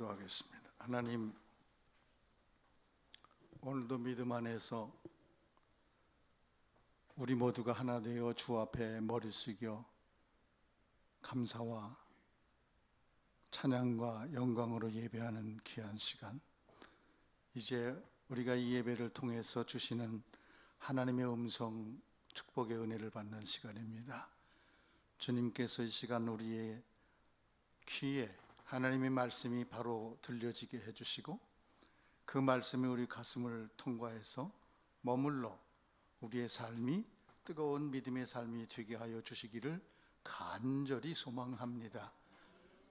기도하겠습니다. 하나님, 오늘도 믿음 안에서 우리 모두가 하나 되어 주 앞에 머리 숙여 감사와 찬양과 영광으로 예배하는 귀한 시간, 이제 우리가 이 예배를 통해서 주시는 하나님의 음성, 축복의 은혜를 받는 시간입니다. 주님께서 이 시간 우리의 귀에 하나님의 말씀이 바로 들려지게 해주시고, 그 말씀이 우리 가슴을 통과해서 머물러 우리의 삶이 뜨거운 믿음의 삶이 되게 하여 주시기를 간절히 소망합니다.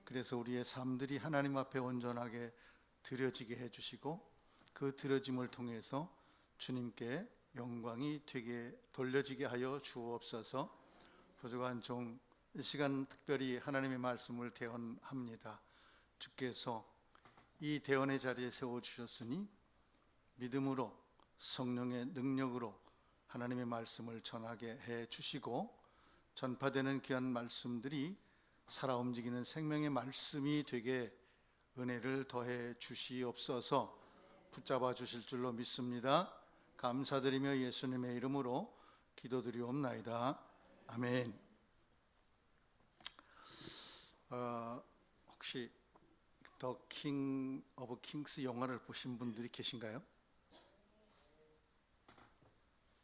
그래서 우리의 삶들이 하나님 앞에 온전하게 드려지게 해주시고, 그 드려짐을 통해서 주님께 영광이 되게 돌려지게 하여 주옵소서. 부족한 종, 이 시간 특별히 하나님의 말씀을 대언합니다. 주께서 이 대언의 자리에 세워주셨으니 믿음으로 성령의 능력으로 하나님의 말씀을 전하게 해주시고, 전파되는 귀한 말씀들이 살아 움직이는 생명의 말씀이 되게 은혜를 더해 주시옵소서. 붙잡아 주실 줄로 믿습니다. 감사드리며 예수님의 이름으로 기도드리옵나이다. 아멘. 혹시 더 킹 오브 킹스 영화를 보신 분들이 계신가요?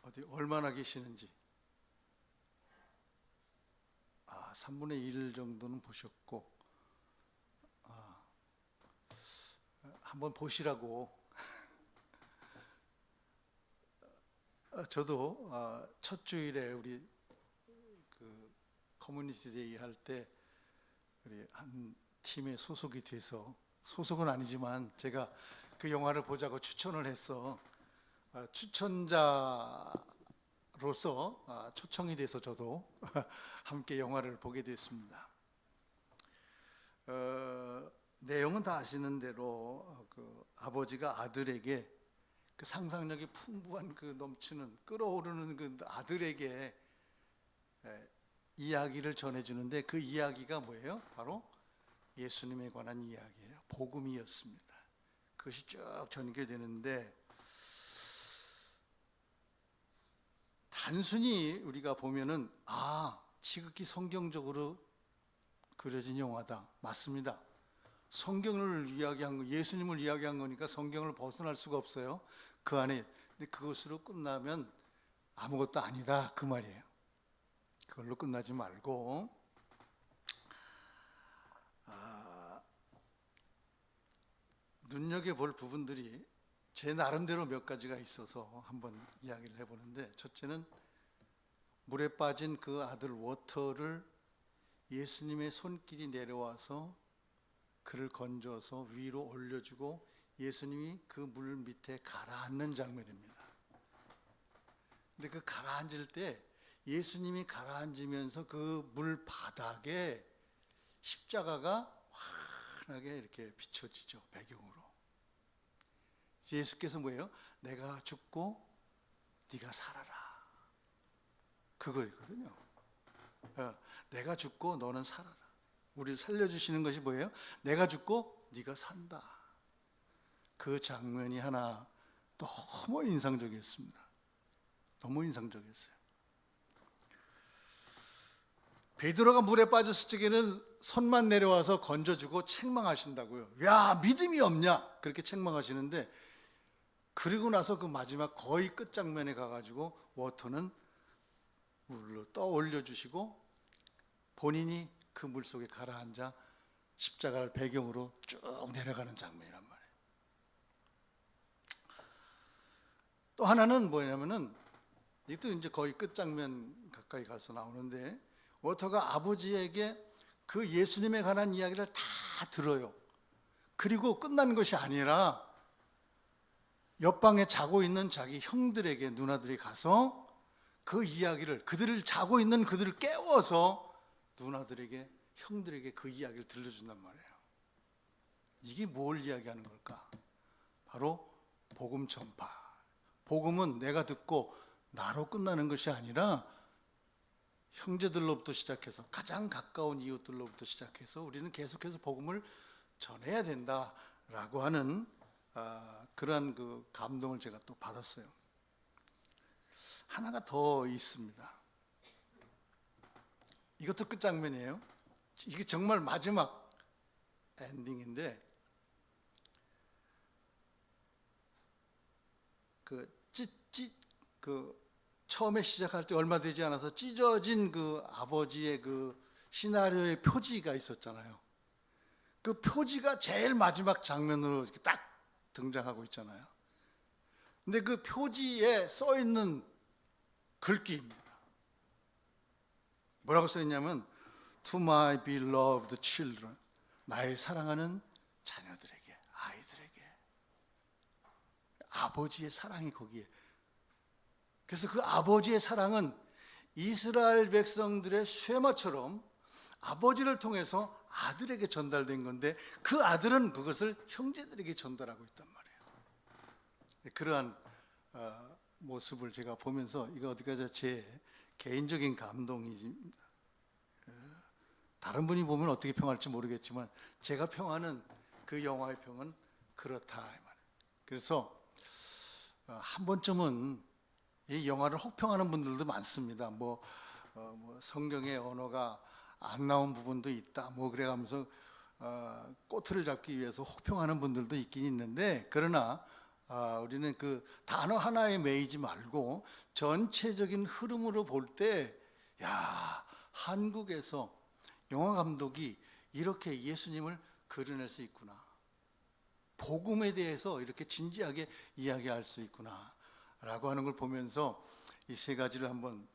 어디 얼마나 계시는지? 3분의 1 정도는 보셨고, 한번 보시라고. 저도 첫 주일에 우리 그 커뮤니티 데이 할 때 우리 한 팀에 소속이 돼서, 소속은 아니지만 제가 그 영화를 보자고 추천을 해서 추천자로서 초청이 돼서 저도 함께 영화를 보게 됐습니다. 내용은 다 아시는 대로 그 아버지가 아들에게 그 상상력이 풍부한 그 넘치는 끌어오르는 그 아들에게 이야기를 전해주는데, 그 이야기가 뭐예요? 바로 예수님에 관한 이야기예요. 복음이었습니다. 그것이 쭉 전개되는데, 단순히 우리가 보면은 지극히 성경적으로 그려진 영화다. 맞습니다. 성경을 이야기한 거, 예수님을 이야기한 거니까 성경을 벗어날 수가 없어요. 그 안에. 근데 그것으로 끝나면 아무것도 아니다, 그 말이에요. 그걸로 끝나지 말고 눈여겨볼 부분들이 제 나름대로 몇 가지가 있어서 한번 이야기를 해보는데, 첫째는 물에 빠진 그 아들 워터를 예수님의 손길이 내려와서 그를 건져서 위로 올려주고 예수님이 그 물 밑에 가라앉는 장면입니다. 근데 그 가라앉을 때 예수님이 가라앉으면서 그 물 바닥에 십자가가 환하게 이렇게 비춰지죠, 배경으로. 예수께서 뭐예요? 내가 죽고 네가 살아라, 그거였거든요. 내가 죽고 너는 살아라. 우리를 살려주시는 것이 뭐예요? 내가 죽고 네가 산다. 그 장면이 하나 너무 인상적이었습니다. 너무 인상적이었어요. 베드로가 물에 빠졌을 적에는 손만 내려와서 건져주고 책망하신다고요. 야, 믿음이 없냐, 그렇게 책망하시는데, 그리고 나서 그 마지막 거의 끝장면에 가가지고 워터는 물로 떠올려 주시고 본인이 그 물속에 가라앉아 십자가를 배경으로 쭉 내려가는 장면이란 말이에요. 또 하나는 뭐냐면은, 이것도 이제 거의 끝장면 가까이 가서 나오는데, 워터가 아버지에게 그 예수님에 관한 이야기를 다 들어요. 그리고 끝난 것이 아니라 옆방에 자고 있는 자기 형들에게, 누나들이 가서 그 이야기를, 그들을 자고 있는 그들을 깨워서 누나들에게, 형들에게 그 이야기를 들려준단 말이에요. 이게 뭘 이야기하는 걸까? 바로 복음 전파. 복음은 내가 듣고 나로 끝나는 것이 아니라 형제들로부터 시작해서 가장 가까운 이웃들로부터 시작해서 우리는 계속해서 복음을 전해야 된다라고 하는 그러한 그 감동을 제가 또 받았어요. 하나가 더 있습니다. 이것도 끝장면이에요. 이게 정말 마지막 엔딩인데, 그 처음에 시작할 때 얼마 되지 않아서 찢어진 그 아버지의 그 시나리오의 표지가 있었잖아요. 그 표지가 제일 마지막 장면으로 이렇게 딱 등장하고 있잖아요. 근데 그 표지에 써 있는 글귀입니다. 뭐라고 써 있냐면 To my beloved children, 나의 사랑하는 자녀들에게, 아이들에게. 아버지의 사랑이 거기에. 그래서 그 아버지의 사랑은 이스라엘 백성들의 쉐마처럼 아버지를 통해서 아들에게 전달된 건데, 그 아들은 그것을 형제들에게 전달하고 있단 말이에요. 그러한 모습을 제가 보면서 이거 어디까지 제 개인적인 감동이입니다. 다른 분이 보면 어떻게 평할지 모르겠지만 제가 평하는 그 영화의 평은 그렇다 이 말이에요. 그래서 한 번쯤은 이 영화를 혹평하는 분들도 많습니다. 뭐 성경의 언어가 안 나온 부분도 있다, 뭐 그래가면서 꼬투리를 잡기 위해서 혹평하는 분들도 있긴 있는데, 그러나 우리는 그 단어 하나에 매이지 말고 전체적인 흐름으로 볼 때, 야, 한국에서 영화 감독이 이렇게 예수님을 그려낼 수 있구나, 복음에 대해서 이렇게 진지하게 이야기할 수 있구나 라고 하는 걸 보면서 이 세 가지를 한번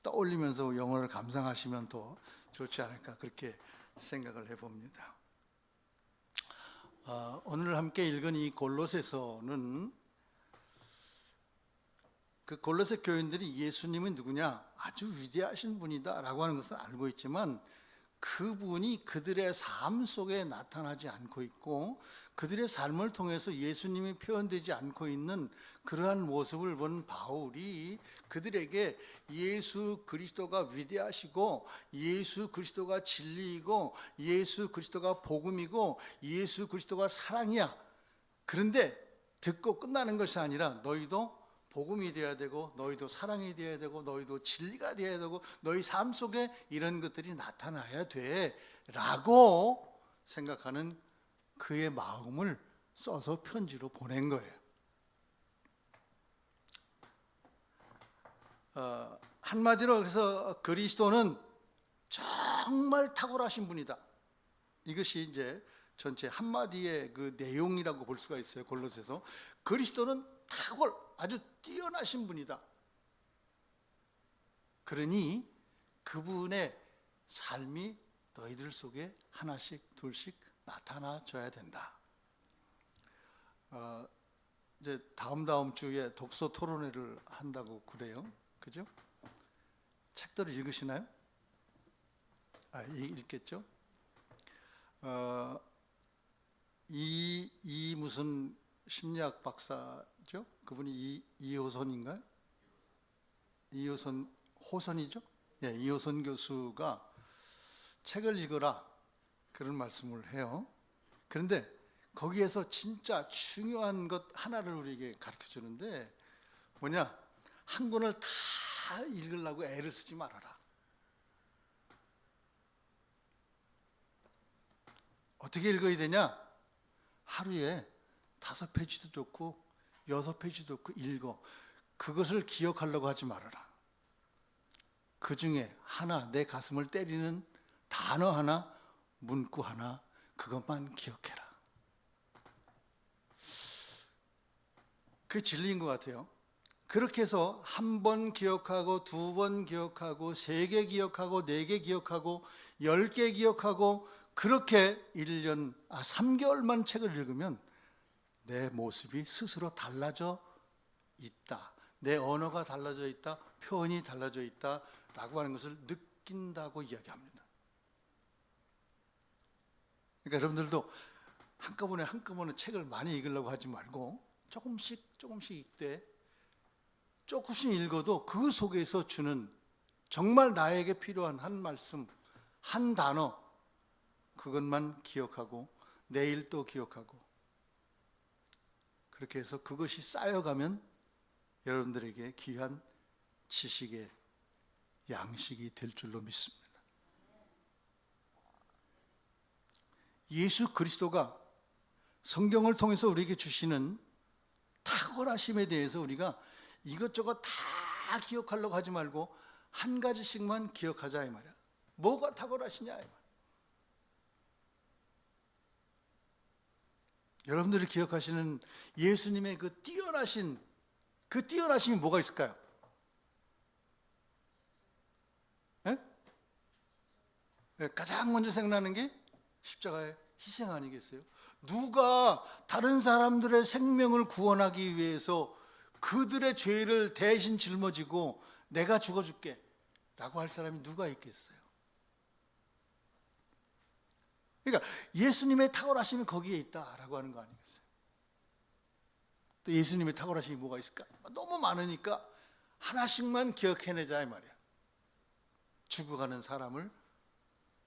떠올리면서 영어를 감상하시면 더 좋지 않을까, 그렇게 생각을 해봅니다. 오늘 함께 읽은 이 골로새서는 그 골로새 교인들이 예수님은 누구냐, 아주 위대하신 분이다 라고 하는 것을 알고 있지만 그분이 그들의 삶 속에 나타나지 않고 있고 그들의 삶을 통해서 예수님이 표현되지 않고 있는 그러한 모습을 본 바울이 그들에게 예수 그리스도가 위대하시고 예수 그리스도가 진리이고 예수 그리스도가 복음이고 예수 그리스도가 사랑이야, 그런데 듣고 끝나는 것이 아니라 너희도 복음이 되어야 되고 너희도 사랑이 되어야 되고 너희도 진리가 되어야 되고 너희 삶 속에 이런 것들이 나타나야 돼 라고 생각하는 그의 마음을 써서 편지로 보낸 거예요. 한마디로 그래서 그리스도는 정말 탁월하신 분이다, 이것이 이제 전체 한마디의 그 내용이라고 볼 수가 있어요. 골로새서 그리스도는 아주 뛰어나신 분이다. 그러니 그분의 삶이 너희들 속에 하나씩 둘씩 나타나줘야 된다. 이제 다음 주에 독서 토론회를 한다고 그래요. 그죠? 책들을 읽으시나요? 읽겠죠? 이 무슨 심리학 박사죠? 그분이 이호선인가요? 이호선, 호선이죠? 예, 이호선 교수가 책을 읽어라 그런 말씀을 해요. 그런데 거기에서 진짜 중요한 것 하나를 우리에게 가르쳐 주는데 뭐냐? 한 권을 다 읽으려고 애를 쓰지 말아라. 어떻게 읽어야 되냐? 하루에 5페이지도 좋고 6페이지도 좋고 읽어. 그것을 기억하려고 하지 말아라. 그 중에 하나, 내 가슴을 때리는 단어 하나, 문구 하나, 그것만 기억해라. 그게 진리인 것 같아요. 그렇게 해서 한 번 기억하고 2번 기억하고 3개 기억하고 4개 기억하고 10개 기억하고 그렇게 3개월만 책을 읽으면 내 모습이 스스로 달라져 있다, 내 언어가 달라져 있다, 표현이 달라져 있다 라고 하는 것을 느낀다고 이야기합니다. 그러니까 여러분들도 한꺼번에 책을 많이 읽으려고 하지 말고 조금씩 읽되 조금씩 읽어도 그 속에서 주는 정말 나에게 필요한 한 말씀, 한 단어, 그것만 기억하고 내일 또 기억하고 그렇게 해서 그것이 쌓여가면 여러분들에게 귀한 지식의 양식이 될 줄로 믿습니다. 예수 그리스도가 성경을 통해서 우리에게 주시는 탁월하심에 대해서 우리가 이것저것 다 기억하려고 하지 말고 한 가지씩만 기억하자 이 말이야. 뭐가 탁월하시냐 이 말이야. 여러분들이 기억하시는 예수님의 그 뛰어나심이 뭐가 있을까요? 가장 먼저 생각나는 게 십자가의 희생 아니겠어요? 누가 다른 사람들의 생명을 구원하기 위해서 그들의 죄를 대신 짊어지고 내가 죽어줄게 라고 할 사람이 누가 있겠어요? 그러니까 예수님의 탁월하심이 거기에 있다라고 하는 거 아니겠어요? 또 예수님의 탁월하심이 뭐가 있을까? 너무 많으니까 하나씩만 기억해내자 이 말이야. 죽어가는 사람을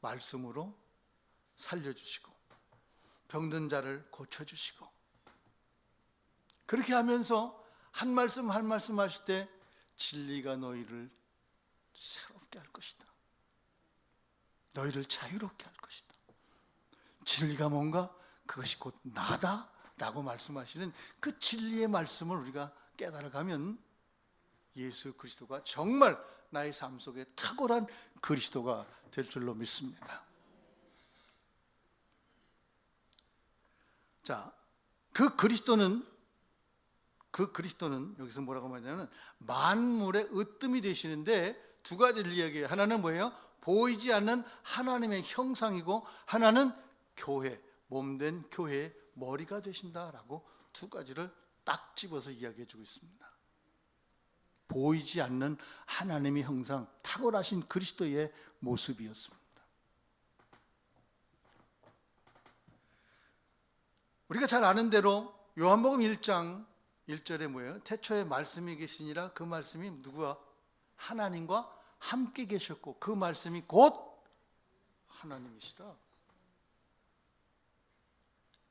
말씀으로 살려주시고 병든 자를 고쳐주시고 그렇게 하면서 한 말씀 한 말씀 하실 때 진리가 너희를 새롭게 할 것이다. 너희를 자유롭게 할 것이다. 진리가 뭔가? 그것이 곧 나다 라고 말씀하시는 그 진리의 말씀을 우리가 깨달아가면 예수 그리스도가 정말 나의 삶 속에 탁월한 그리스도가 될 줄로 믿습니다. 자, 그 그리스도는 여기서 뭐라고 말하냐면 만물의 으뜸이 되시는데 두 가지를 이야기해요. 하나는 뭐예요? 보이지 않는 하나님의 형상이고 하나는 교회, 몸된 교회의 머리가 되신다라고 두 가지를 딱 집어서 이야기해 주고 있습니다. 보이지 않는 하나님의 형상, 탁월하신 그리스도의 모습이었습니다. 우리가 잘 아는 대로 요한복음 1장 1절에 뭐예요? 태초에 말씀이 계시니라. 그 말씀이 누구와? 하나님과 함께 계셨고 그 말씀이 곧 하나님이시다.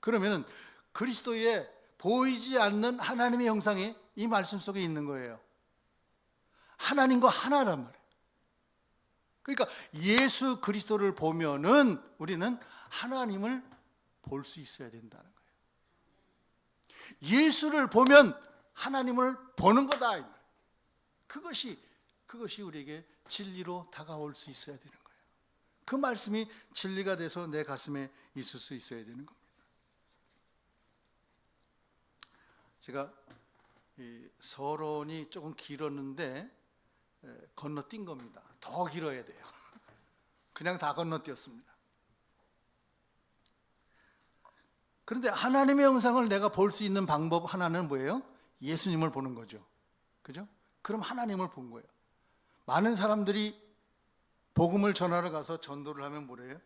그러면은 그리스도의 보이지 않는 하나님의 형상이 이 말씀 속에 있는 거예요. 하나님과 하나란 말이에요. 그러니까 예수 그리스도를 보면은 우리는 하나님을 볼 수 있어야 된다는 거예요. 예수를 보면 하나님을 보는 거다. 그것이 우리에게 진리로 다가올 수 있어야 되는 거예요. 그 말씀이 진리가 돼서 내 가슴에 있을 수 있어야 되는 겁니다. 제가 이 서론이 조금 길었는데 건너뛴 겁니다. 더 길어야 돼요. 그냥 다 건너뛰었습니다. 그런데 하나님의 형상을 내가 볼 수 있는 방법 하나는 뭐예요? 예수님을 보는 거죠. 그죠? 그럼 하나님을 본 거예요. 많은 사람들이 복음을 전하러 가서 전도를 하면 뭐래요?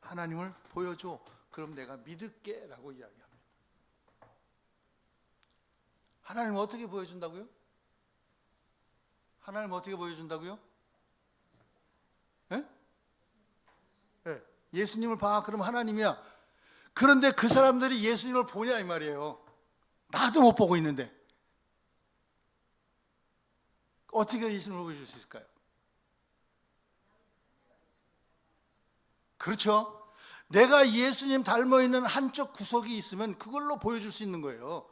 하나님을 보여줘. 그럼 내가 믿을게 라고 이야기합니다. 하나님을 어떻게 보여준다고요? 하나님을 어떻게 보여준다고요? 예? 예. 예수님을 봐. 그럼 하나님이야. 그런데 그 사람들이 예수님을 보냐 이 말이에요. 나도 못 보고 있는데 어떻게 예수님을 보여줄 수 있을까요? 그렇죠? 내가 예수님 닮아있는 한쪽 구석이 있으면 그걸로 보여줄 수 있는 거예요.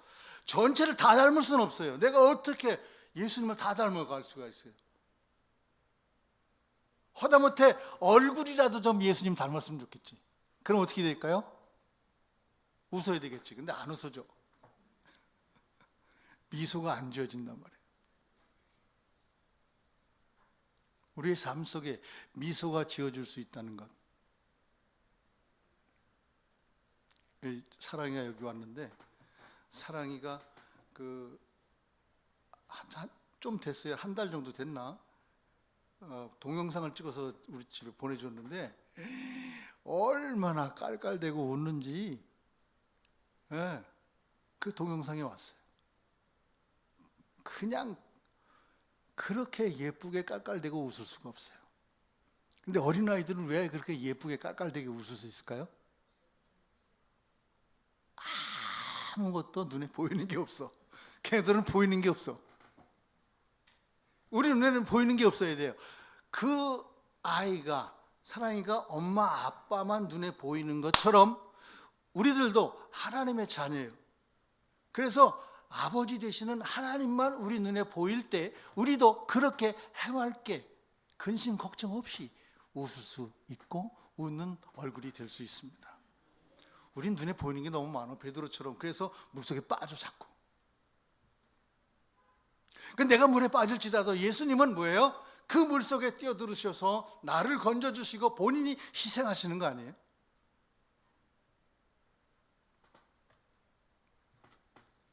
전체를 다 닮을 수는 없어요. 내가 어떻게 예수님을 다 닮아갈 수가 있어요? 하다못해 얼굴이라도 좀 예수님 닮았으면 좋겠지. 그럼 어떻게 될까요? 웃어야 되겠지. 근데 안 웃어져. 미소가 안 지어진단 말이에요. 우리의 삶 속에 미소가 지어질 수 있다는 것. 사랑이가 여기 왔는데 사랑이가 좀 됐어요. 한 달 정도 됐나? 동영상을 찍어서 우리 집에 보내줬는데 얼마나 깔깔대고 웃는지 그 동영상이 왔어요. 그냥 그렇게 예쁘게 깔깔대고 웃을 수가 없어요. 근데 어린아이들은 왜 그렇게 예쁘게 깔깔대게 웃을 수 있을까요? 아무것도 눈에 보이는 게 없어. 걔네들은 보이는 게 없어. 우리 눈에는 보이는 게 없어야 돼요. 그 아이가, 사랑이가 엄마 아빠만 눈에 보이는 것처럼 우리들도 하나님의 자녀예요. 그래서 아버지 되시는 하나님만 우리 눈에 보일 때 우리도 그렇게 해맑게 근심 걱정 없이 웃을 수 있고 웃는 얼굴이 될 수 있습니다. 우린 눈에 보이는 게 너무 많아. 베드로처럼. 그래서 물속에 빠져 자꾸. 근데 내가 물에 빠질지라도 예수님은 뭐예요? 그 물속에 뛰어들으셔서 나를 건져주시고 본인이 희생하시는 거 아니에요?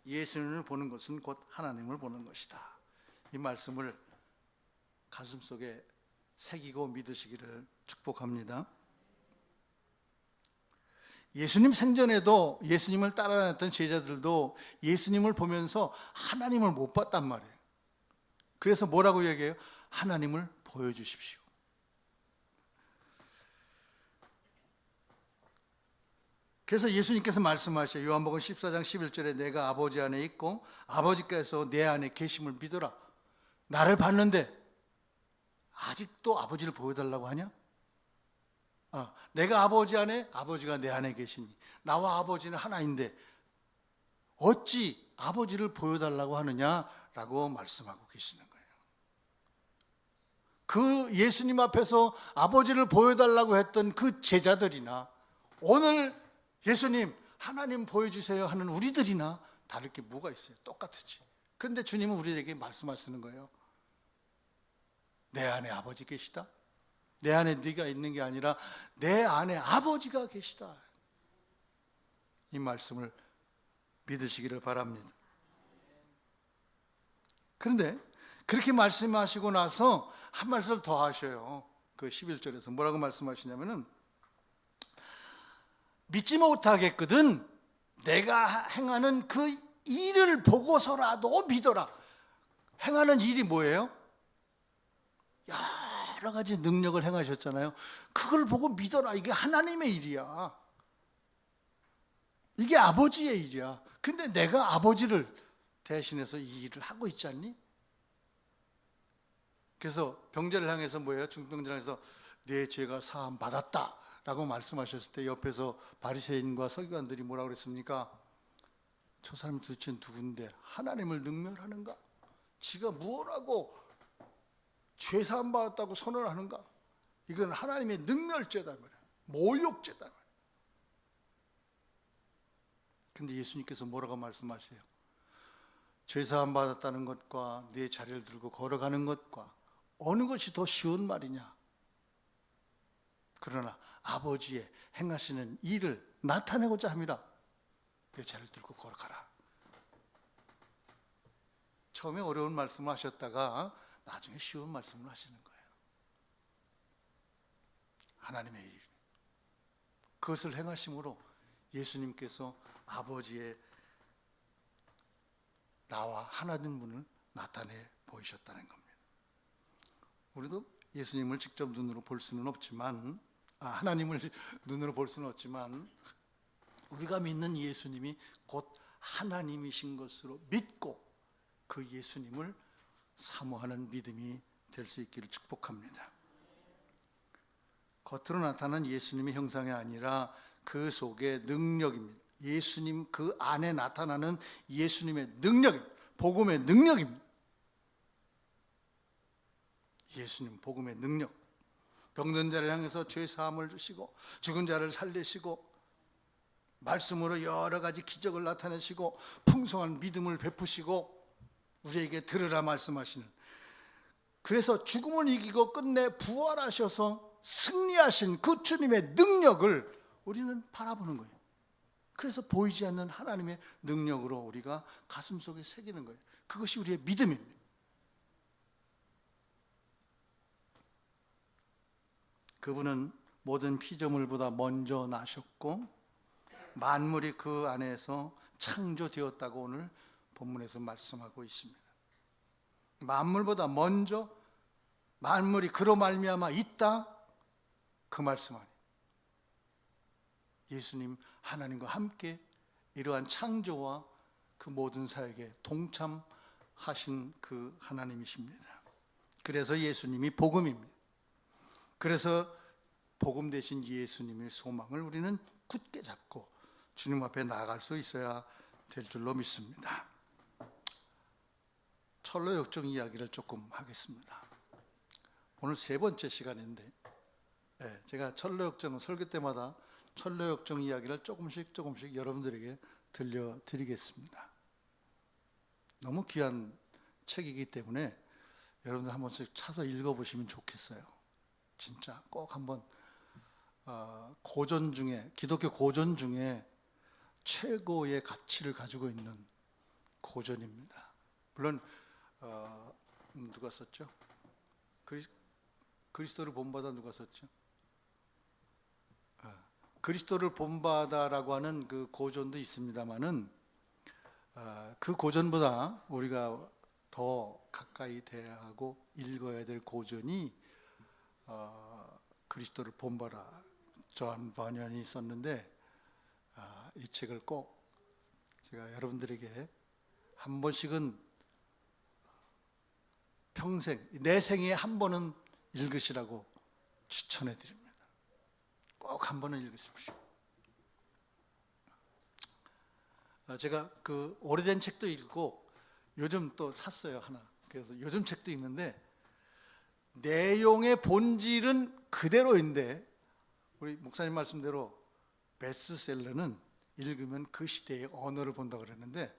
예수님을 보는 것은 곧 하나님을 보는 것이다. 이 말씀을 가슴속에 새기고 믿으시기를 축복합니다. 예수님 생전에도 예수님을 따라다녔던 제자들도 예수님을 보면서 하나님을 못 봤단 말이에요. 그래서 뭐라고 얘기해요? 하나님을 보여주십시오. 그래서 예수님께서 말씀하셔요. 요한복음 14장 11절에 내가 아버지 안에 있고 아버지께서 내 안에 계심을 믿어라. 나를 봤는데 아직도 아버지를 보여달라고 하냐? 내가 아버지 안에 아버지가 내 안에 계시니 나와 아버지는 하나인데 어찌 아버지를 보여달라고 하느냐라고 말씀하고 계시는 거예요. 그 예수님 앞에서 아버지를 보여달라고 했던 그 제자들이나 오늘 예수님 하나님 보여주세요 하는 우리들이나 다를 게 뭐가 있어요? 똑같지. 그런데 주님은 우리에게 말씀하시는 거예요. 내 안에 아버지 계시다. 내 안에 네가 있는 게 아니라 내 안에 아버지가 계시다. 이 말씀을 믿으시기를 바랍니다. 그런데 그렇게 말씀하시고 나서 한 말씀을 더 하셔요. 그 11절에서 뭐라고 말씀하시냐면은 믿지 못하겠거든 내가 행하는 그 일을 보고서라도 믿어라. 행하는 일이 뭐예요? 여러 가지 능력을 행하셨잖아요. 그걸 보고 믿어라. 이게 하나님의 일이야. 이게 아버지의 일이야. 근데 내가 아버지를 대신해서 이 일을 하고 있지 않니? 그래서 병자를 향해서 뭐예요? 중병자를 향해서 내 죄가 사함 받았다 라고 말씀하셨을 때 옆에서 바리새인과 서기관들이 뭐라고 그랬습니까? 저 사람 도대체 누군데 하나님을 능멸하는가? 지가 무엇하고 죄사함 받았다고 선언하는가? 이건 하나님의 능멸죄다 말이야. 모욕죄다 말이야. 근데 예수님께서 뭐라고 말씀하세요? 죄사함 받았다는 것과 내 자리를 들고 걸어가는 것과 어느 것이 더 쉬운 말이냐? 그러나 아버지의 행하시는 일을 나타내고자 함이라. 내 자리를 들고 걸어가라. 처음에 어려운 말씀을 하셨다가 나중에 쉬운 말씀을 하시는 거예요. 하나님의 일. 그것을 행하심으로 예수님께서 아버지의 나와 하나님 분을 나타내 보이셨다는 겁니다. 우리도 예수님을 직접 눈으로 볼 수는 없지만, 하나님을 눈으로 볼 수는 없지만 우리가 믿는 예수님이 곧 하나님이신 것으로 믿고 그 예수님을 사모하는 믿음이 될 수 있기를 축복합니다. 겉으로 나타난 예수님의 형상이 아니라 그 속에 능력입니다. 예수님 그 안에 나타나는 예수님의 능력입니다. 복음의 능력입니다. 예수님 복음의 능력. 병든 자를 향해서 죄 사함을 주시고 죽은 자를 살리시고 말씀으로 여러 가지 기적을 나타내시고 풍성한 믿음을 베푸시고 우리에게 들으라 말씀하시는, 그래서 죽음을 이기고 끝내 부활하셔서 승리하신 그 주님의 능력을 우리는 바라보는 거예요. 그래서 보이지 않는 하나님의 능력으로 우리가 가슴속에 새기는 거예요. 그것이 우리의 믿음입니다. 그분은 모든 피조물보다 먼저 나셨고 만물이 그 안에서 창조되었다고 오늘 본문에서 말씀하고 있습니다. 만물보다 먼저 만물이 그로 말미암아 있다. 그 말씀 안에 예수님 하나님과 함께 이러한 창조와 그 모든 사역에 동참하신 그 하나님이십니다. 그래서 예수님이 복음입니다. 그래서 복음 되신 예수님의 소망을 우리는 굳게 잡고 주님 앞에 나아갈 수 있어야 될 줄로 믿습니다. 철로 역정 이야기를 조금 하겠습니다. 오늘 세 번째 시간인데 제가 철로 역정 설교 때마다 철로 역정 이야기를 조금씩 여러분들에게 들려드리겠습니다. 너무 귀한 책이기 때문에 여러분들 한 번씩 차서 읽어보시면 좋겠어요. 진짜 꼭 한번 고전 중에, 기독교 고전 중에 최고의 가치를 가지고 있는 고전입니다. 물론 누가 썼죠? 그리스도를 본받아 누가 썼죠? 그리스도를 본받아라고 하는 그 고전도 있습니다만은 그 고전보다 우리가 더 가까이 대하고 읽어야 될 고전이 그리스도를 본받아 조한 바년이 썼는데 이 책을 꼭 제가 여러분들에게 한 번씩은 평생 내 생에 한 번은 읽으시라고 추천해 드립니다. 꼭 한 번은 읽으십시오. 제가 그 오래된 책도 읽고 요즘 또 샀어요 하나. 그래서 요즘 책도 읽는데 내용의 본질은 그대로인데 우리 목사님 말씀대로 베스트셀러는 읽으면 그 시대의 언어를 본다고 그랬는데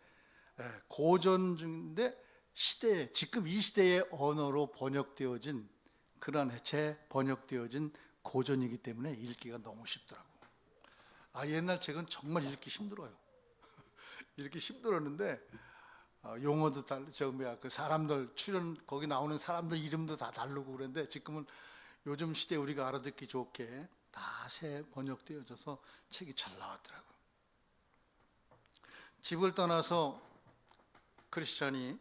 고전 중인데 시대에 지금 이 시대의 언어로 번역되어진 그러한 재번역되어진 고전이기 때문에 읽기가 너무 쉽더라고. 옛날 책은 정말 읽기 힘들어요. 읽기 힘들었는데 용어도 그 사람들 출연 거기 나오는 사람들 이름도 다 다르고 그런데 지금은 요즘 시대 우리가 알아듣기 좋게 다 새 번역되어져서 책이 잘 나왔더라고. 집을 떠나서 크리스찬이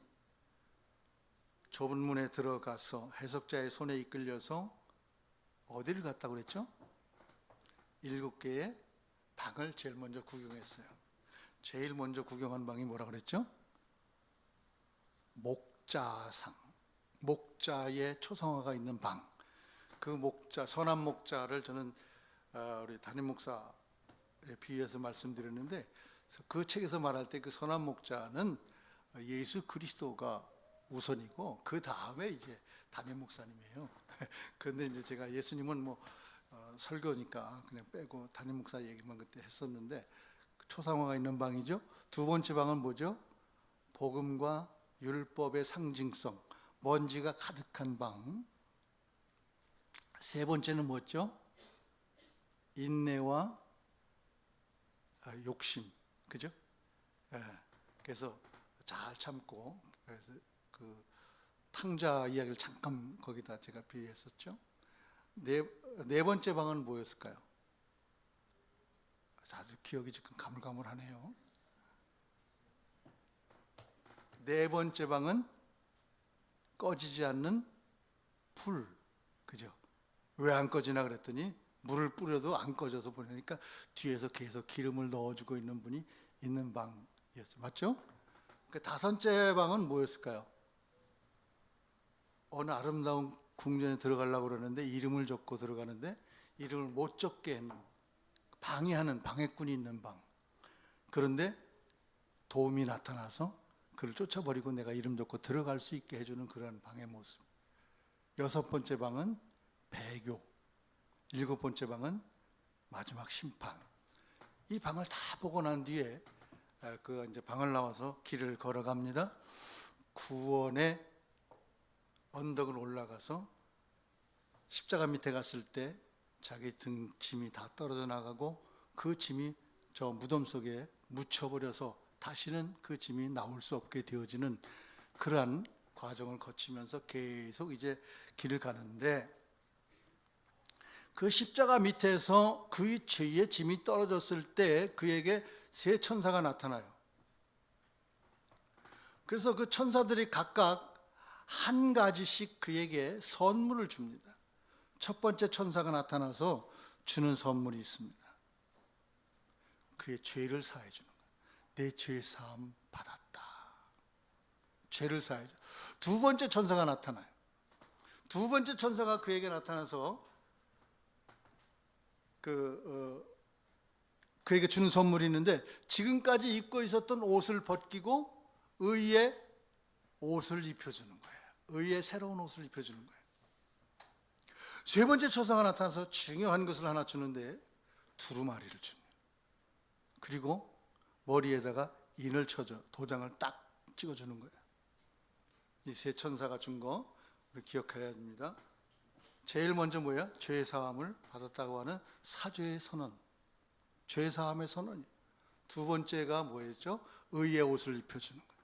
좁은 문에 들어가서 해석자의 손에 이끌려서 어디를 갔다고 그랬죠? 7개의 방을 제일 먼저 구경했어요. 제일 먼저 구경한 방이 뭐라 그랬죠? 목자상, 목자의 초상화가 있는 방. 그 목자, 선한 목자를 저는 우리 담임 목사에 비유해서 말씀드렸는데 그 책에서 말할 때 그 선한 목자는 예수 그리스도가 우선이고 그 다음에 이제 담임 목사님이에요. 그런데 이제 제가 예수님은 설교니까 그냥 빼고 담임 목사 얘기만 그때 했었는데 초상화가 있는 방이죠. 두 번째 방은 뭐죠? 복음과 율법의 상징성, 먼지가 가득한 방. 세 번째는 뭐죠? 인내와 욕심, 그죠? 그래서 잘 참고, 그래서 그 탕자 이야기를 잠깐 거기다 제가 비유했었죠. 네 번째 방은 뭐였을까요? 다들 기억이 지금 가물가물하네요. 네 번째 방은 꺼지지 않는 불, 그죠? 왜 안 꺼지나 그랬더니 물을 뿌려도 안 꺼져서 보니까 뒤에서 계속 기름을 넣어주고 있는 분이 있는 방이었어요. 맞죠? 그 다섯째 방은 뭐였을까요? 어느 아름다운 궁전에 들어가려고 그러는데 이름을 적고 들어가는데 이름을 못 적게 했는, 방해하는 방해꾼이 있는 방. 그런데 도움이 나타나서 그를 쫓아버리고 내가 이름 적고 들어갈 수 있게 해주는 그런 방의 모습. 여섯 번째 방은 배교. 일곱 번째 방은 마지막 심판. 이 방을 다 보고 난 뒤에 그 이제 방을 나와서 길을 걸어갑니다. 구원의 언덕을 올라가서 십자가 밑에 갔을 때 자기 등 짐이 다 떨어져 나가고 그 짐이 저 무덤 속에 묻혀버려서 다시는 그 짐이 나올 수 없게 되어지는 그러한 과정을 거치면서 계속 이제 길을 가는데 그 십자가 밑에서 그의 죄의 짐이 떨어졌을 때 그에게 세 천사가 나타나요. 그래서 그 천사들이 각각 한 가지씩 그에게 선물을 줍니다. 첫 번째 천사가 나타나서 주는 선물이 있습니다. 그의 죄를 사해 주는 거예요. 내 죄 사함 받았다. 죄를 사해 줘. 두 번째 천사가 나타나요. 두 번째 천사가 그에게 나타나서 그에게 주는 선물이 있는데, 지금까지 입고 있었던 옷을 벗기고 의의 옷을 입혀주는 거예요. 의의 새로운 옷을 입혀주는 거예요. 세 번째 천사가 나타나서 중요한 것을 하나 주는데, 두루마리를 줍니다. 그리고 머리에다가 인을 쳐줘 도장을 딱 찍어주는 거예요. 이 세 천사가 준 거 우리 기억해야 합니다. 제일 먼저 뭐예요? 죄 사함을 받았다고 하는 사죄의 선언, 죄 사함의 선언이. 두 번째가 뭐였죠? 의의 옷을 입혀주는 거예요.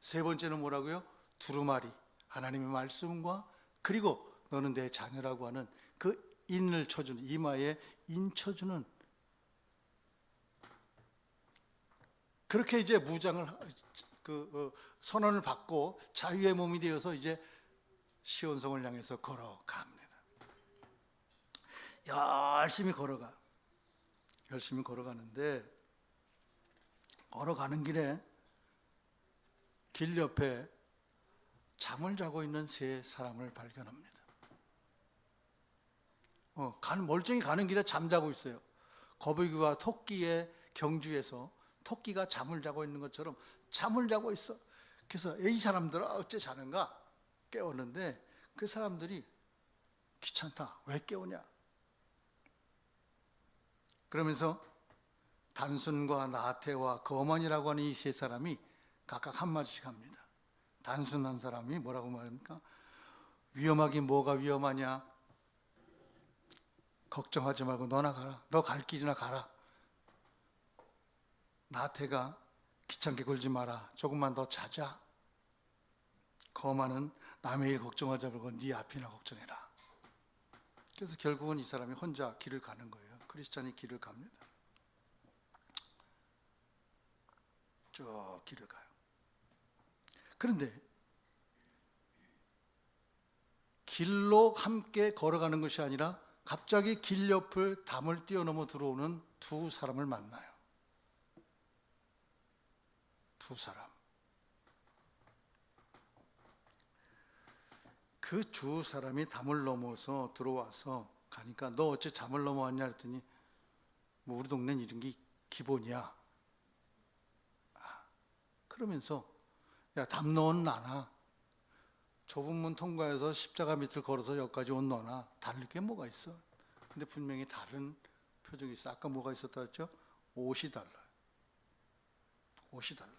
세 번째는 뭐라고요? 두루마리, 하나님의 말씀과 그리고 너는 내 자녀라고 하는 그 인을 쳐주는, 이마에 인 쳐주는, 그렇게 이제 무장을 선언을 받고 자유의 몸이 되어서 이제 시온성을 향해서 걸어갑니다. 열심히 걸어가는데, 걸어가는 길에 길 옆에 잠을 자고 있는 세 사람을 발견합니다. 멀쩡히 가는 길에 잠자고 있어요. 거북이와 토끼의 경주에서 토끼가 잠을 자고 있는 것처럼 잠을 자고 있어. 그래서 이 사람들은 어째 자는가 깨웠는데, 그 사람들이 귀찮다, 왜 깨우냐 그러면서 단순과 나태와 거만이라고 하는 이 세 사람이 각각 한마디씩 합니다. 단순한 사람이 뭐라고 말합니까? 위험하긴 뭐가 위험하냐, 걱정하지 말고 너나 가라, 너 갈 길이나 가라. 나태가 귀찮게 굴지 마라, 조금만 더 자자. 거만은 남의 일 걱정하지 말고 네 앞이나 걱정해라. 그래서 결국은 이 사람이 혼자 길을 가는 거예요. 크리스찬이 길을 갑니다. 쭉 길을 가요. 그런데 길로 함께 걸어가는 것이 아니라 갑자기 길 옆을 담을 뛰어넘어 들어오는 두 사람을 만나요. 두 사람. 그 두 사람이 담을 넘어서 들어와서 가니까 너 어째 담을 넘어왔냐 했더니 뭐 우리 동네는 이런 게 기본이야. 그러면서 야, 담 너는 나나 좁은 문 통과해서 십자가 밑을 걸어서 여기까지 온 너나 다를 게 뭐가 있어? 근데 분명히 다른 표정이 있어. 아까 뭐가 있었다 했죠? 옷이 달라요. 옷이 달라.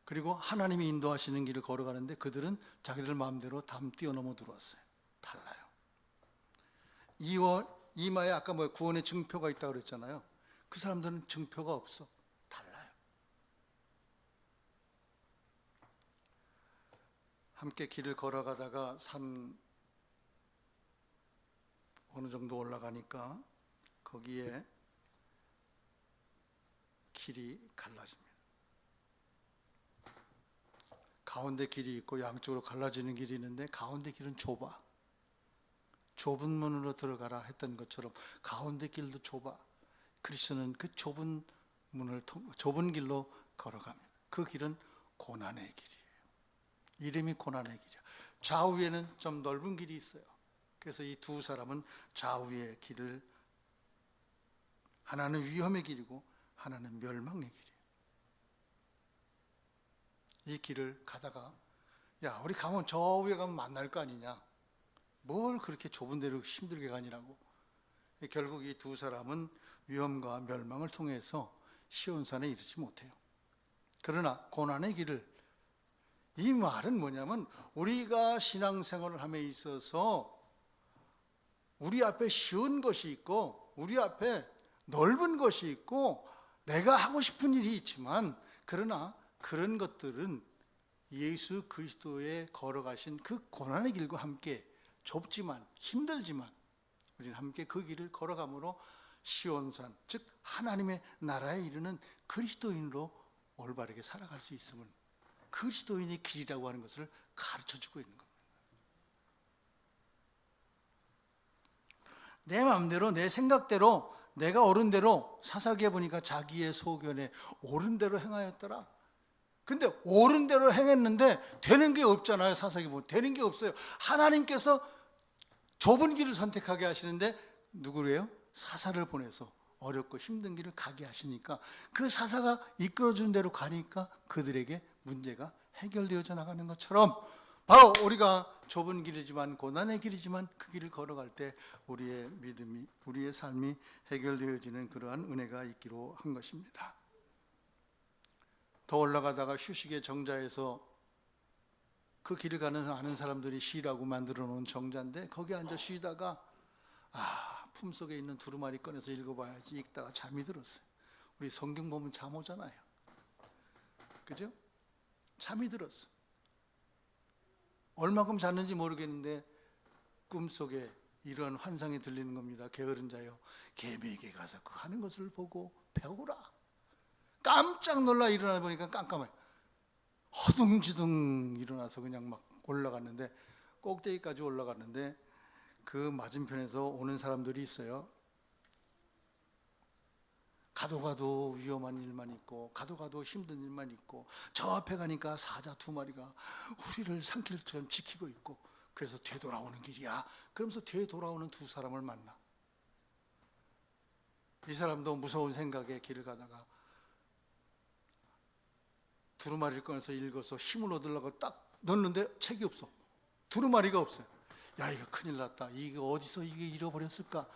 그리고 하나님이 인도하시는 길을 걸어가는데 그들은 자기들 마음대로 담 뛰어넘어 들어왔어요. 달라요. 이마에 아까 구원의 증표가 있다고 그랬잖아요. 그 사람들은 증표가 없어. 달라요. 함께 길을 걸어가다가 산 어느 정도 올라가니까 거기에 길이 갈라집니다. 가운데 길이 있고 양쪽으로 갈라지는 길이 있는데 가운데 길은 좁아. 좁은 문으로 들어가라 했던 것처럼 가운데 길도 좁아. 그리스도는 그 좁은 길로 걸어갑니다. 그 길은 고난의 길이에요. 이름이 고난의 길이야. 좌우에는 좀 넓은 길이 있어요. 그래서 이 두 사람은 좌우의 길을, 하나는 위험의 길이고 하나는 멸망의 길이에요. 이 길을 가다가 야, 우리 가면 저 위에 가면 만날 거 아니냐, 뭘 그렇게 좁은 데로 힘들게 가니라고. 결국 이 두 사람은 위험과 멸망을 통해서 시온산에 이르지 못해요. 그러나 고난의 길을, 이 말은 뭐냐면 우리가 신앙생활을 함에 있어서 우리 앞에 쉬운 것이 있고 우리 앞에 넓은 것이 있고 내가 하고 싶은 일이 있지만, 그러나 그런 것들은 예수 그리스도의 걸어가신 그 고난의 길과 함께 좁지만 힘들지만 우리는 함께 그 길을 걸어감으로 시온산, 즉 하나님의 나라에 이르는 그리스도인으로 올바르게 살아갈 수 있음을 그리스도인의 길이라고 하는 것을 가르쳐주고 있는 겁니다. 내 마음대로 내 생각대로 내가 옳은 대로 사사기에 보니까 자기의 소견에 옳은 대로 행하였더라. 근데 옳은 대로 행했는데 되는 게 없잖아요. 사사기 보면 되는 게 없어요. 하나님께서 좁은 길을 선택하게 하시는데 누구래요? 사사를 보내서 어렵고 힘든 길을 가게 하시니까 그 사사가 이끌어주는 대로 가니까 그들에게 문제가 해결되어져 나가는 것처럼 바로 우리가 좁은 길이지만 고난의 길이지만 그 길을 걸어갈 때 우리의 믿음이 우리의 삶이 해결되어지는 그러한 은혜가 있기로 한 것입니다. 더 올라가다가 휴식의 정자에서 그 길을 가는 아는 사람들이 쉬라고 만들어 놓은 정자인데 거기 앉아 쉬다가 품속에 있는 두루마리 꺼내서 읽어봐야지 읽다가 잠이 들었어요. 우리 성경 보면 잠 오잖아요. 그죠? 잠이 들었어. 얼마큼 잤는지 모르겠는데 꿈속에 이런 환상이 들리는 겁니다. 게으른 자여 개미에게 가서 그 하는 것을 보고 배우라. 깜짝 놀라 일어나 보니까 깜깜해. 허둥지둥 일어나서 그냥 막 올라갔는데 꼭대기까지 올라갔는데 그 맞은편에서 오는 사람들이 있어요. 가도 위험한 일만 있고 가도 힘든 일만 있고 저 앞에 가니까 사자 2마리가 우리를 산길처럼 지키고 있고 그래서 되돌아오는 길이야. 그러면서 되돌아오는 2사람을 만나. 이 사람도 무서운 생각에 길을 가다가 두루마리를 꺼내서 읽어서 힘을 얻으려고 딱 넣는데 책이 없어. 두루마리가 없어요. 야, 이거 큰일 났다. 이거 어디서 이게 잃어버렸을까?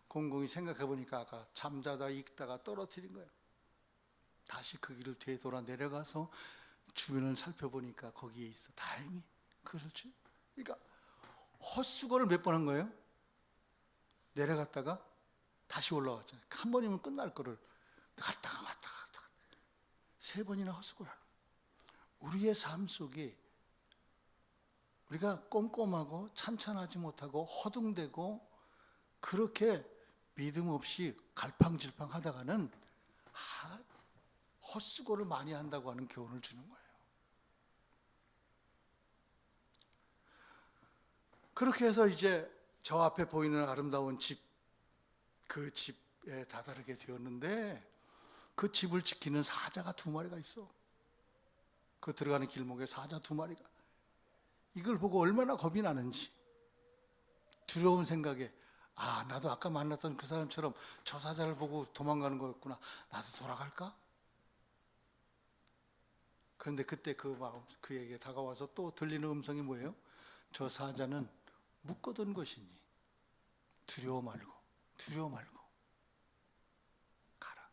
곰곰이 생각해 보니까 아까 잠자다 읽다가 떨어뜨린 거예요. 다시 그 길을 되돌아 내려가서 주변을 살펴보니까 거기에 있어. 다행히 그렇지. 그러니까 헛수고를 몇 번 한 거예요? 내려갔다가 다시 올라왔잖아요. 한 번이면 끝날 거를 갔다가 3번이나 헛수고를 하는 거예요. 우리의 삶 속에 우리가 꼼꼼하고 찬찬하지 못하고 허둥대고 그렇게 믿음 없이 갈팡질팡 하다가는 헛수고를 많이 한다고 하는 교훈을 주는 거예요. 그렇게 해서 이제 저 앞에 보이는 아름다운 집, 그 집에 다다르게 되었는데 그 집을 지키는 사자가 2마리가 있어. 그 들어가는 길목에 사자 2마리가. 이걸 보고 얼마나 겁이 나는지 두려운 생각에 나도 아까 만났던 그 사람처럼 저 사자를 보고 도망가는 거였구나. 나도 돌아갈까? 그런데 그때 그 마음 그에게 다가와서 또 들리는 음성이 뭐예요? 저 사자는 묶어둔 것이니 두려워 말고 가라.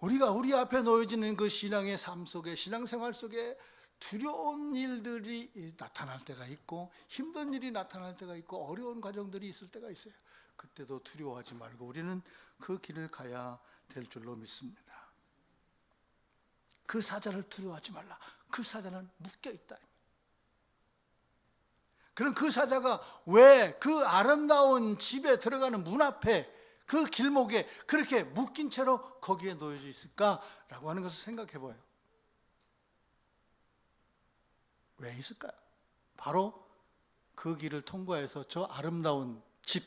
우리가 우리 앞에 놓여지는 그 신앙의 삶 속에 신앙생활 속에 두려운 일들이 나타날 때가 있고 힘든 일이 나타날 때가 있고 어려운 과정들이 있을 때가 있어요. 그때도 두려워하지 말고 우리는 그 길을 가야 될 줄로 믿습니다. 그 사자를 두려워하지 말라. 그 사자는 묶여있다. 그럼 그 사자가 왜 그 아름다운 집에 들어가는 문 앞에 그 길목에 그렇게 묶인 채로 거기에 놓여져 있을까라고 하는 것을 생각해 봐요. 왜 있을까요? 바로 그 길을 통과해서 저 아름다운 집,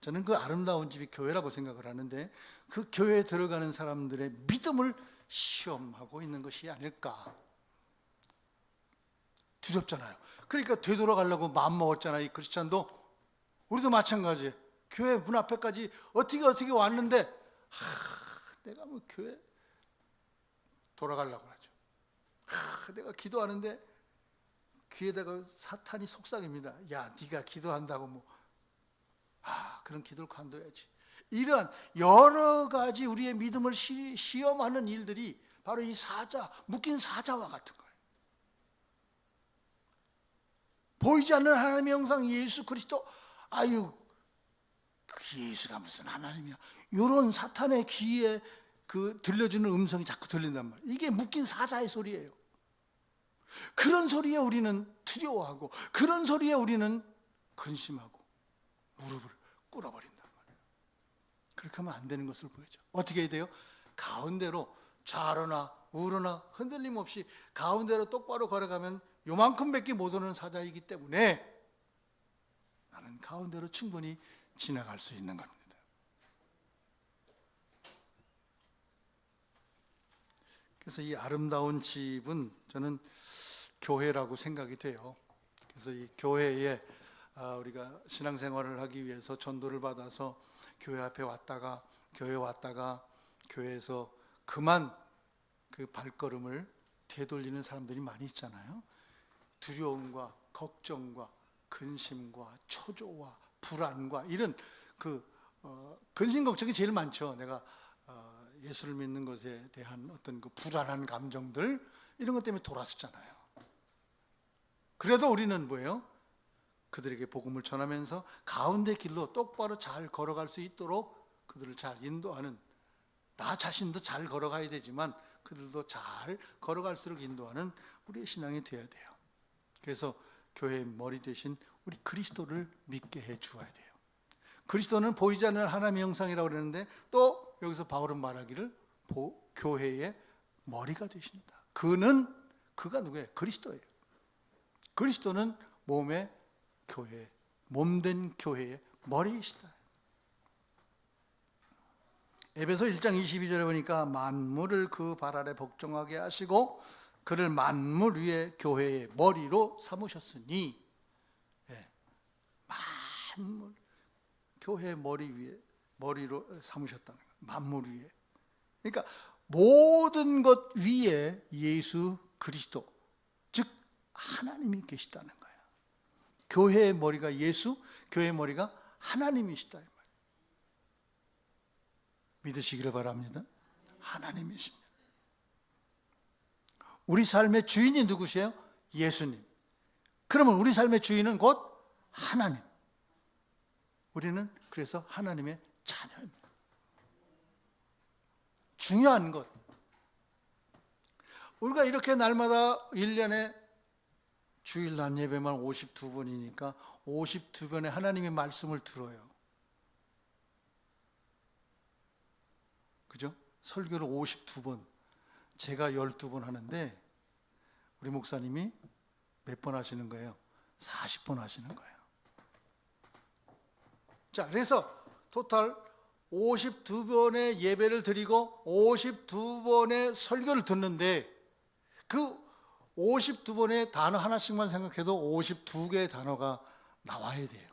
저는 그 아름다운 집이 교회라고 생각을 하는데 그 교회에 들어가는 사람들의 믿음을 시험하고 있는 것이 아닐까. 두렵잖아요. 그러니까 되돌아가려고 마음먹었잖아요. 이 크리스찬도. 우리도 마찬가지예요. 교회 문 앞에까지 어떻게 왔는데 내가 뭐 교회 돌아가려고 하죠. 내가 기도하는데 귀에다가 사탄이 속삭입니다. 야, 네가 기도한다고 그런 기도를 관둬야지. 이런 여러 가지 우리의 믿음을 시험하는 일들이 바로 이 사자, 묶인 사자와 같은 거예요. 보이지 않는 하나님의 형상 예수 그리스도, 그 예수가 무슨 하나님이야. 이런 사탄의 귀에 그 들려주는 음성이 자꾸 들린단 말이에요. 이게 묶인 사자의 소리예요. 그런 소리에 우리는 두려워하고 그런 소리에 우리는 근심하고 무릎을 꿇어버린단 말이에요. 그렇게 하면 안 되는 것을 보여줘. 어떻게 해야 돼요? 가운데로 좌로나 우로나 흔들림 없이 가운데로 똑바로 걸어가면 요만큼밖에 못 오는 사자이기 때문에 나는 가운데로 충분히 지나갈 수 있는 겁니다. 그래서 이 아름다운 집은 저는 교회라고 생각이 돼요. 그래서 이 교회에 우리가 신앙생활을 하기 위해서 전도를 받아서 교회 앞에 왔다가 교회에서 그만 그 발걸음을 되돌리는 사람들이 많이 있잖아요. 두려움과 걱정과 근심과 초조와 불안과 이런 근심 걱정이 제일 많죠. 내가 예수를 믿는 것에 대한 어떤 그 불안한 감정들 이런 것 때문에 돌아섰잖아요. 그래도 우리는 뭐예요? 그들에게 복음을 전하면서 가운데 길로 똑바로 잘 걸어갈 수 있도록 그들을 잘 인도하는, 나 자신도 잘 걸어가야 되지만 그들도 잘 걸어갈수록 인도하는 우리의 신앙이 되어야 돼요. 그래서 교회의 머리 대신 우리 그리스도를 믿게 해 주어야 돼요. 그리스도는 보이지 않는 하나님의 형상이라고 그러는데 또 여기서 바울은 말하기를 교회의 머리가 되신다. 그가 누구예요? 그리스도예요. 그리스도는 몸의 교회, 몸된 교회의 머리이시다. 에베소 1장 22절에 보니까 만물을 그 발 아래 복종하게 하시고 그를 만물 위에 교회의 머리로 삼으셨으니, 만물 교회의 머리로 삼으셨다는 거예요. 만물 위에. 그러니까 모든 것 위에 예수 그리스도, 즉 하나님이 계시다는 거예요. 교회의 머리가 예수, 교회의 머리가 하나님이시다. 믿으시기를 바랍니다. 하나님이십니다. 우리 삶의 주인이 누구세요? 예수님. 그러면 우리 삶의 주인은 곧 하나님. 우리는 그래서 하나님의 자녀입니다. 중요한 것, 우리가 이렇게 날마다 1년에 주일 낮 예배만 52번이니까 52번의 하나님의 말씀을 들어요. 그죠? 설교를 52번, 제가 12번 하는데 우리 목사님이 몇 번 하시는 거예요? 40번 하시는 거예요. 자, 그래서 토탈 52번의 예배를 드리고 52번의 설교를 듣는데 그 52번의 단어 하나씩만 생각해도 52개의 단어가 나와야 돼요.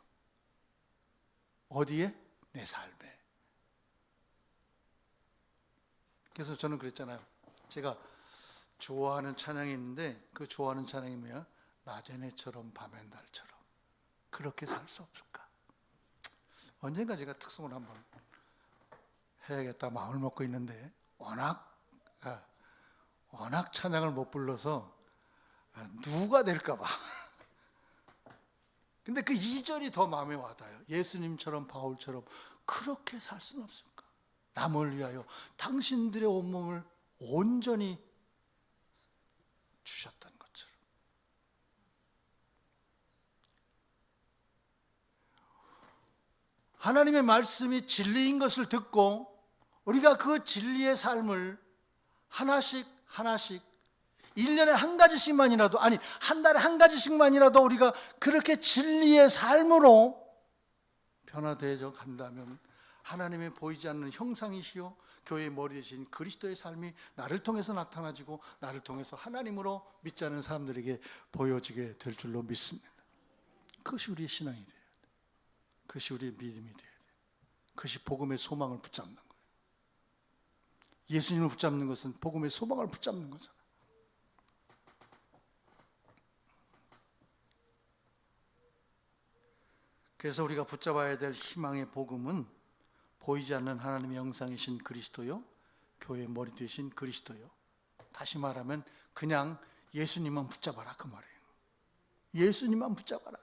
어디에? 내 삶에. 그래서 저는 그랬잖아요. 제가 좋아하는 찬양이 있는데 그 좋아하는 찬양이 뭐야? 낮의 해처럼 밤의 달처럼 그렇게 살 수 없을까? 언젠가 제가 특송을 한번 해야겠다 마음을 먹고 있는데 워낙 찬양을 못 불러서 누가 될까 봐. 근데 그 2절이 더 마음에 와닿아요. 예수님처럼 바울처럼 그렇게 살 수는 없을까? 남을 위하여 당신들의 온몸을 온전히 주셨던 것처럼. 하나님의 말씀이 진리인 것을 듣고 우리가 그 진리의 삶을 하나씩 1년에 한 가지씩만이라도, 아니 한 달에 한 가지씩만이라도 우리가 그렇게 진리의 삶으로 변화되어 간다면 하나님의 보이지 않는 형상이시요 교회의 머리 되신 그리스도의 삶이 나를 통해서 나타나지고 나를 통해서 하나님으로 믿지 않는 사람들에게 보여지게 될 줄로 믿습니다. 그것이 우리의 신앙이 돼야 돼. 그것이 우리의 믿음이 돼야 돼. 그것이 복음의 소망을 붙잡는 거예요. 예수님을 붙잡는 것은 복음의 소망을 붙잡는 거잖아. 그래서 우리가 붙잡아야 될 희망의 복음은 보이지 않는 하나님의 형상이신 그리스도요, 교회의 머리 되신 그리스도요. 다시 말하면 그냥 예수님만 붙잡아라 그 말이에요. 예수님만 붙잡아라.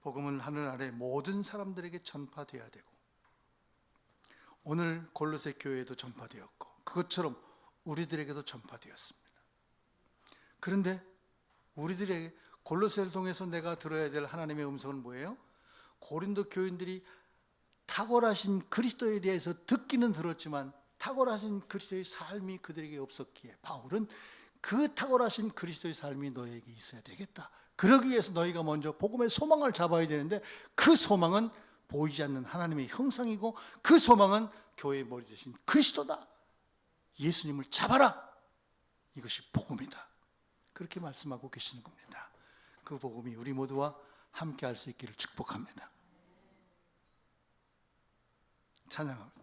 복음은 하늘 아래 모든 사람들에게 전파되어야 되고 오늘 골로새 교회에도 전파되었고 그것처럼 우리들에게도 전파되었습니다. 그런데 우리들에게 골로새를 통해서 내가 들어야 될 하나님의 음성은 뭐예요? 고린도 교인들이 탁월하신 그리스도에 대해서 듣기는 들었지만 탁월하신 그리스도의 삶이 그들에게 없었기에 바울은 그 탁월하신 그리스도의 삶이 너에게 있어야 되겠다. 그러기 위해서 너희가 먼저 복음의 소망을 잡아야 되는데, 그 소망은 보이지 않는 하나님의 형상이고, 그 소망은 교회의 머리 되신 그리스도다. 예수님을 잡아라. 이것이 복음이다. 그렇게 말씀하고 계시는 겁니다. 그 복음이 우리 모두와 함께 할 수 있기를 축복합니다. 찬양합니다.